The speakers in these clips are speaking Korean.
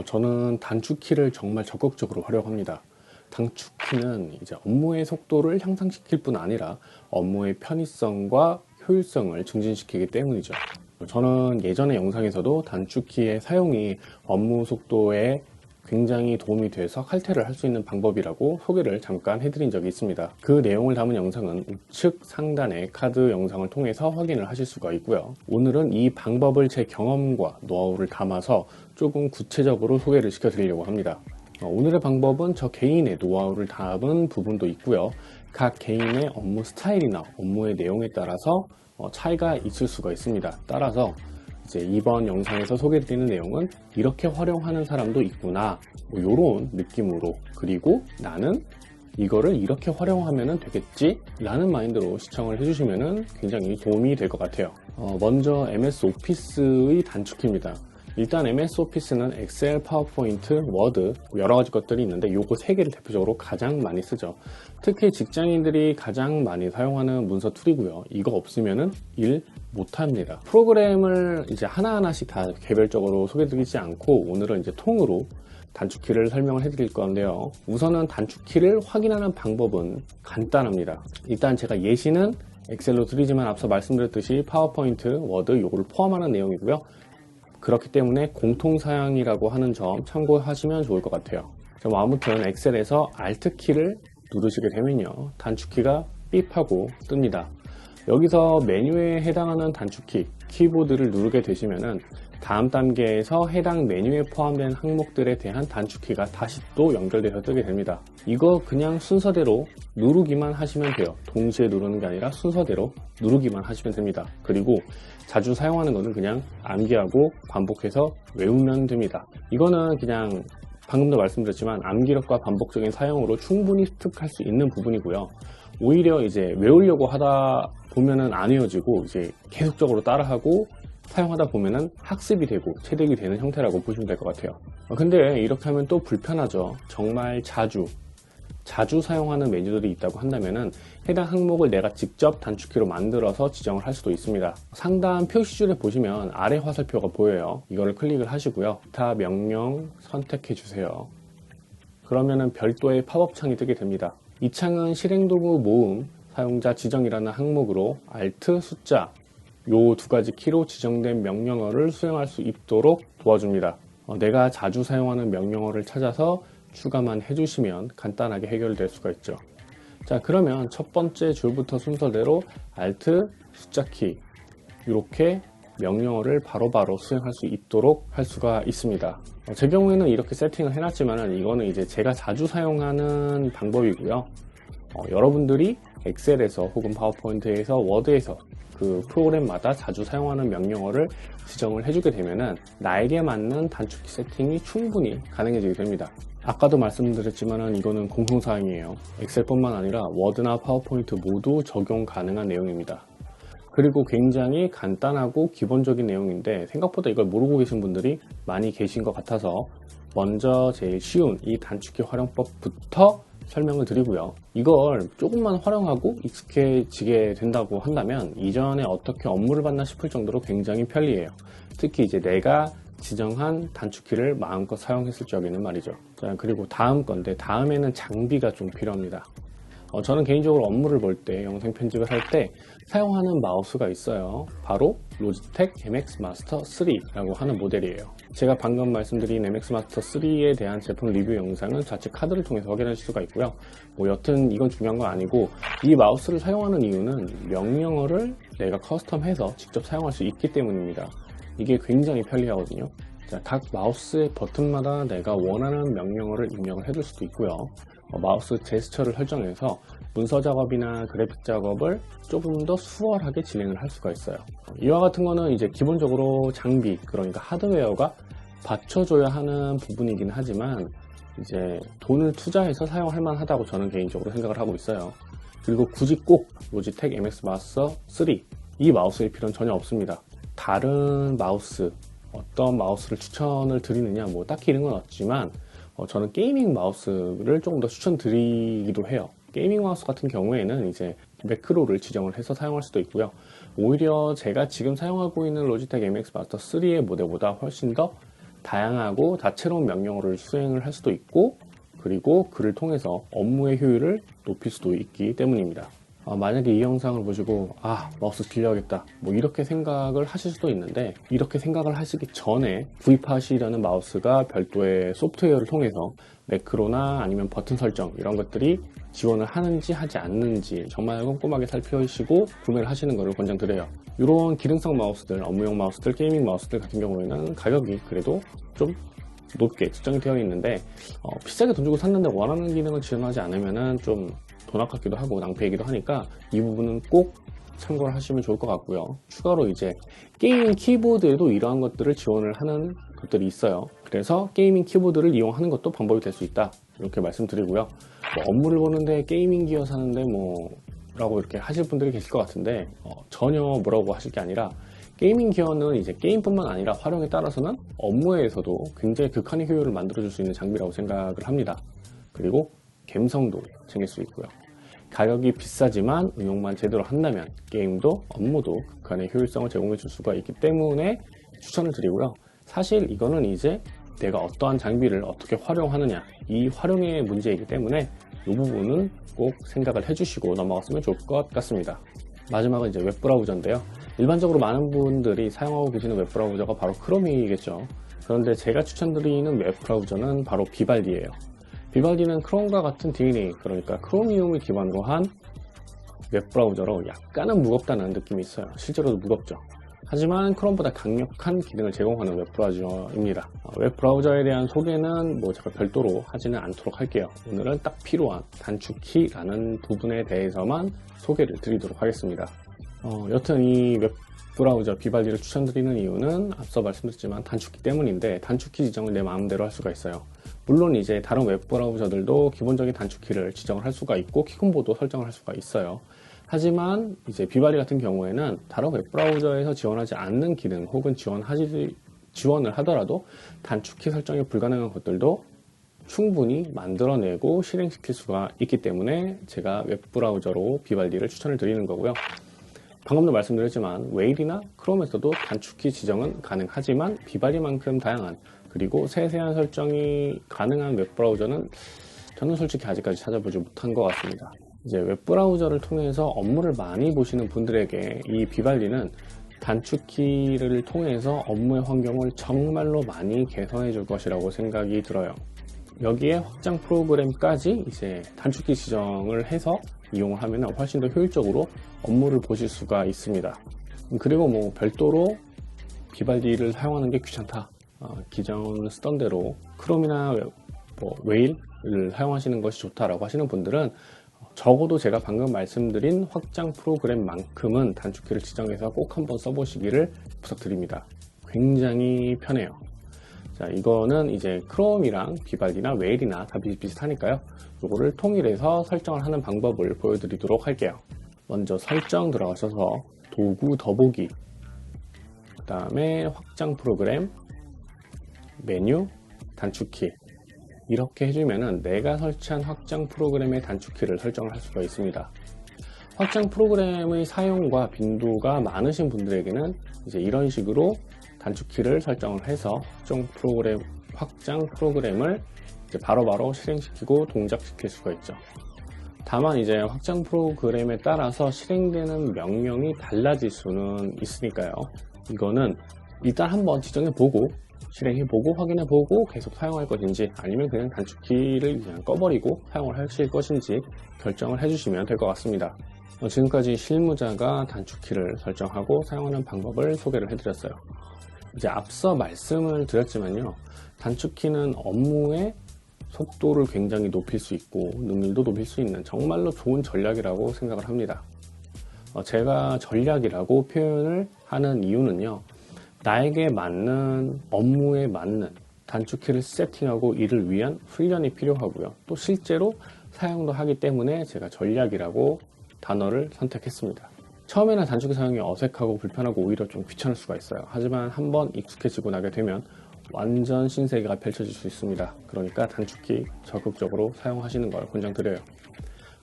저는 단축키를 정말 적극적으로 활용합니다. 단축키는 이제 업무의 속도를 향상시킬 뿐 아니라 업무의 편의성과 효율성을 증진시키기 때문이죠. 저는 예전의 영상에서도 단축키의 사용이 업무 속도에 굉장히 도움이 돼서 칼퇴를 할 수 있는 방법이라고 소개를 잠깐 해드린 적이 있습니다. 그 내용을 담은 영상은 우측 상단의 카드 영상을 통해서 확인을 하실 수가 있고요. 오늘은 이 방법을 제 경험과 노하우를 담아서 조금 구체적으로 소개를 시켜드리려고 합니다. 오늘의 방법은 저 개인의 노하우를 담은 부분도 있고요. 각 개인의 업무 스타일이나 업무의 내용에 따라서 차이가 있을 수가 있습니다. 따라서 이제 이번 영상에서 소개드리는 내용은 이렇게 활용하는 사람도 있구나, 이런 느낌으로, 그리고 나는 이거를 이렇게 활용하면 되겠지 라는 마인드로 시청을 해주시면 굉장히 도움이 될 것 같아요. 먼저 MS 오피스의 단축키입니다. 일단 MS 오피스는 엑셀, 파워포인트, 워드 여러 가지 것들이 있는데 요거 세 개를 대표적으로 가장 많이 쓰죠. 특히 직장인들이 가장 많이 사용하는 문서 툴이고요. 이거 없으면은 일 못합니다. 프로그램을 이제 하나하나씩 다 개별적으로 소개드리지 않고 오늘은 이제 통으로 단축키를 설명을 해드릴 건데요. 우선은 단축키를 확인하는 방법은 간단합니다. 일단 제가 예시는 엑셀로 드리지만 앞서 말씀드렸듯이 파워포인트, 워드 요거를 포함하는 내용이고요. 그렇기 때문에 공통사양이라고 하는 점 참고하시면 좋을 것 같아요. 아무튼 엑셀에서 Alt키를 누르시게 되면요, 단축키가 삐하고 뜹니다. 여기서 메뉴에 해당하는 단축키, 키보드를 누르게 되시면은 다음 단계에서 해당 메뉴에 포함된 항목들에 대한 단축키가 다시 또 연결돼서 뜨게 됩니다. 이거 그냥 순서대로 누르기만 하시면 돼요. 동시에 누르는 게 아니라 순서대로 누르기만 하시면 됩니다. 그리고 자주 사용하는 거는 그냥 암기하고 반복해서 외우면 됩니다. 이거는 그냥 방금도 말씀드렸지만 암기력과 반복적인 사용으로 충분히 습득할 수 있는 부분이고요. 오히려 이제 외우려고 하다 보면은 안 외워지고 이제 계속적으로 따라하고 사용하다 보면은 학습이 되고 체득이 되는 형태라고 보시면 될 것 같아요. 근데 이렇게 하면 또 불편하죠. 정말 자주 사용하는 메뉴들이 있다고 한다면은 해당 항목을 내가 직접 단축키로 만들어서 지정을 할 수도 있습니다. 상단 표시줄에 보시면 아래 화살표가 보여요. 이거를 클릭을 하시고요. 기타 명령 선택해 주세요. 그러면은 별도의 팝업 창이 뜨게 됩니다. 이 창은 실행도구 모음, 사용자 지정이라는 항목으로 Alt 숫자 요 두 가지 키로 지정된 명령어를 수행할 수 있도록 도와줍니다. 내가 자주 사용하는 명령어를 찾아서 추가만 해주시면 간단하게 해결될 수가 있죠. 자, 그러면 첫 번째 줄부터 순서대로 Alt 숫자 키 이렇게 명령어를 바로바로 수행할 수 있도록 할 수가 있습니다. 제 경우에는 이렇게 세팅을 해놨지만 이거는 이제 제가 자주 사용하는 방법이고요. 여러분들이 엑셀에서 혹은 파워포인트에서 워드에서 그 프로그램마다 자주 사용하는 명령어를 지정을 해주게 되면은 나에게 맞는 단축키 세팅이 충분히 가능해지게 됩니다. 아까도 말씀드렸지만 이거는 공통사항이에요. 엑셀뿐만 아니라 워드나 파워포인트 모두 적용 가능한 내용입니다. 그리고 굉장히 간단하고 기본적인 내용인데 생각보다 이걸 모르고 계신 분들이 많이 계신 것 같아서 먼저 제일 쉬운 이 단축키 활용법부터 설명을 드리고요. 이걸 조금만 활용하고 익숙해지게 된다고 한다면 이전에 어떻게 업무를 받나 싶을 정도로 굉장히 편리해요. 특히 이제 내가 지정한 단축키를 마음껏 사용했을 적에는 말이죠. 자, 그리고 다음 건데 다음에는 장비가 좀 필요합니다. 저는 개인적으로 업무를 볼 때, 영상 편집을 할 때 사용하는 마우스가 있어요. 바로 로지텍 MX 마스터 3라고 하는 모델이에요. 제가 방금 말씀드린 MX 마스터 3에 대한 제품 리뷰 영상은 좌측 카드를 통해서 확인하실 수가 있고요. 여튼 이건 중요한 건 아니고 이 마우스를 사용하는 이유는 명령어를 내가 커스텀해서 직접 사용할 수 있기 때문입니다. 이게 굉장히 편리하거든요. 자, 각 마우스의 버튼마다 내가 원하는 명령어를 입력을 해둘 수도 있고요. 마우스 제스처를 설정해서 문서 작업이나 그래픽 작업을 조금 더 수월하게 진행을 할 수가 있어요. 이와 같은 거는 이제 기본적으로 장비, 그러니까 하드웨어가 받쳐줘야 하는 부분이긴 하지만 이제 돈을 투자해서 사용할 만하다고 저는 개인적으로 생각을 하고 있어요. 그리고 굳이 꼭 로지텍 MX 마스터 3 이 마우스일 필요는 전혀 없습니다. 다른 마우스, 어떤 마우스를 추천을 드리느냐, 딱히 이런 건 없지만 저는 게이밍 마우스를 조금 더 추천드리기도 해요. 게이밍 마우스 같은 경우에는 이제 매크로를 지정을 해서 사용할 수도 있고요. 오히려 제가 지금 사용하고 있는 로지텍 MX 마스터 3의 모델보다 훨씬 더 다양하고 다채로운 명령어를 수행을 할 수도 있고, 그리고 그를 통해서 업무의 효율을 높일 수도 있기 때문입니다. 만약에 이 영상을 보시고 마우스 질려야겠다 뭐 이렇게 생각을 하실 수도 있는데, 이렇게 생각을 하시기 전에 구입하시려는 마우스가 별도의 소프트웨어를 통해서 매크로나 아니면 버튼 설정 이런 것들이 지원을 하는지 하지 않는지 정말 꼼꼼하게 살피시고 구매를 하시는 것을 권장드려요. 이런 기능성 마우스들, 업무용 마우스들, 게이밍 마우스들 같은 경우에는 가격이 그래도 좀 높게 측정이 되어 있는데, 비싸게 돈 주고 샀는데 원하는 기능을 지원하지 않으면 좀 돈 아깝기도 하고 낭패이기도 하니까 이 부분은 꼭 참고를 하시면 좋을 것 같고요. 추가로 이제 게이밍 키보드에도 이러한 것들을 지원을 하는 것들이 있어요. 그래서 게이밍 키보드를 이용하는 것도 방법이 될 수 있다, 이렇게 말씀드리고요. 업무를 보는데 게이밍 기어 사는데 라고 이렇게 하실 분들이 계실 것 같은데, 전혀 뭐라고 하실 게 아니라, 게이밍 기어는 이제 게임뿐만 아니라 활용에 따라서는 업무에서도 굉장히 극한의 효율을 만들어줄 수 있는 장비라고 생각을 합니다. 그리고 감성도 챙길 수 있고요. 가격이 비싸지만 응용만 제대로 한다면 게임도 업무도 극한의 효율성을 제공해 줄 수가 있기 때문에 추천을 드리고요. 사실 이거는 이제 내가 어떠한 장비를 어떻게 활용하느냐, 이 활용의 문제이기 때문에 이 부분은 꼭 생각을 해주시고 넘어갔으면 좋을 것 같습니다. 마지막은 이제 웹브라우저인데요. 일반적으로 많은 분들이 사용하고 계시는 웹브라우저가 바로 크롬이겠죠. 그런데 제가 추천드리는 웹브라우저는 바로 비발디예요. 비발디는 크롬과 같은 DNA, 그러니까 크로미움을 기반으로 한 웹브라우저로 약간은 무겁다는 느낌이 있어요. 실제로도 무겁죠. 하지만 크롬보다 강력한 기능을 제공하는 웹브라우저입니다. 웹브라우저에 대한 소개는 제가 별도로 하지는 않도록 할게요. 오늘은 딱 필요한 단축키라는 부분에 대해서만 소개를 드리도록 하겠습니다. 여튼 이 웹브라우저 비발디를 추천드리는 이유는 앞서 말씀드렸지만 단축키 때문인데, 단축키 지정을 내 마음대로 할 수가 있어요. 물론 이제 다른 웹브라우저들도 기본적인 단축키를 지정을 할 수가 있고 키콤보도 설정을 할 수가 있어요. 하지만 이제 비발디 같은 경우에는 다른 웹브라우저에서 지원하지 않는 기능 혹은 지원을 하더라도 단축키 설정이 불가능한 것들도 충분히 만들어내고 실행시킬 수가 있기 때문에 제가 웹브라우저로 비발디를 추천을 드리는 거고요. 방금도 말씀드렸지만 웨일이나 크롬에서도 단축키 지정은 가능하지만 비발디만큼 다양한 그리고 세세한 설정이 가능한 웹브라우저는 저는 솔직히 아직까지 찾아보지 못한 것 같습니다. 이제 웹브라우저를 통해서 업무를 많이 보시는 분들에게 이 비발디는 단축키를 통해서 업무의 환경을 정말로 많이 개선해 줄 것이라고 생각이 들어요. 여기에 확장 프로그램까지 이제 단축키 지정을 해서 이용을 하면 훨씬 더 효율적으로 업무를 보실 수가 있습니다. 그리고 별도로 비발디를 사용하는 게 귀찮다, 기존 쓰던 대로 크롬이나 웨일을 사용하시는 것이 좋다라고 하시는 분들은 적어도 제가 방금 말씀드린 확장 프로그램만큼은 단축키를 지정해서 꼭 한번 써보시기를 부탁드립니다. 굉장히 편해요. 자, 이거는 이제 크롬이랑 비발디나 웨일이나 다 비슷비슷하니까요. 이거를 통일해서 설정을 하는 방법을 보여드리도록 할게요. 먼저 설정 들어가셔서 도구 더보기, 그 다음에 확장 프로그램, 메뉴, 단축키, 이렇게 해주면은 내가 설치한 확장 프로그램의 단축키를 설정을 할 수가 있습니다. 확장 프로그램의 사용과 빈도가 많으신 분들에게는 이제 이런 식으로 단축키를 설정을 해서 확장 프로그램을 이제 바로바로 실행시키고 동작시킬 수가 있죠. 다만 이제 확장 프로그램에 따라서 실행되는 명령이 달라질 수는 있으니까요. 이거는 일단 한번 지정해보고 실행해보고 확인해보고 계속 사용할 것인지, 아니면 그냥 단축키를 그냥 꺼버리고 사용을 하실 것인지 결정을 해주시면 될 것 같습니다. 지금까지 실무자가 단축키를 설정하고 사용하는 방법을 소개를 해드렸어요. 이제 앞서 말씀을 드렸지만요, 단축키는 업무의 속도를 굉장히 높일 수 있고 능률도 높일 수 있는 정말로 좋은 전략이라고 생각을 합니다. 제가 전략이라고 표현을 하는 이유는요, 나에게 맞는 업무에 맞는 단축키를 세팅하고 이를 위한 훈련이 필요하고요. 또 실제로 사용도 하기 때문에 제가 전략이라고 단어를 선택했습니다. 처음에는 단축키 사용이 어색하고 불편하고 오히려 좀 귀찮을 수가 있어요. 하지만 한번 익숙해지고 나게 되면 완전 신세계가 펼쳐질 수 있습니다. 그러니까 단축키 적극적으로 사용하시는 걸 권장드려요.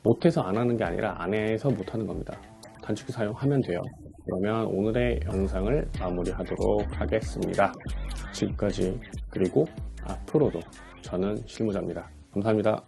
못해서 안 하는 게 아니라 안 해서 못하는 겁니다. 단축키 사용하면 돼요. 그러면 오늘의 영상을 마무리하도록 하겠습니다. 지금까지 그리고 앞으로도 저는 실무자입니다. 감사합니다.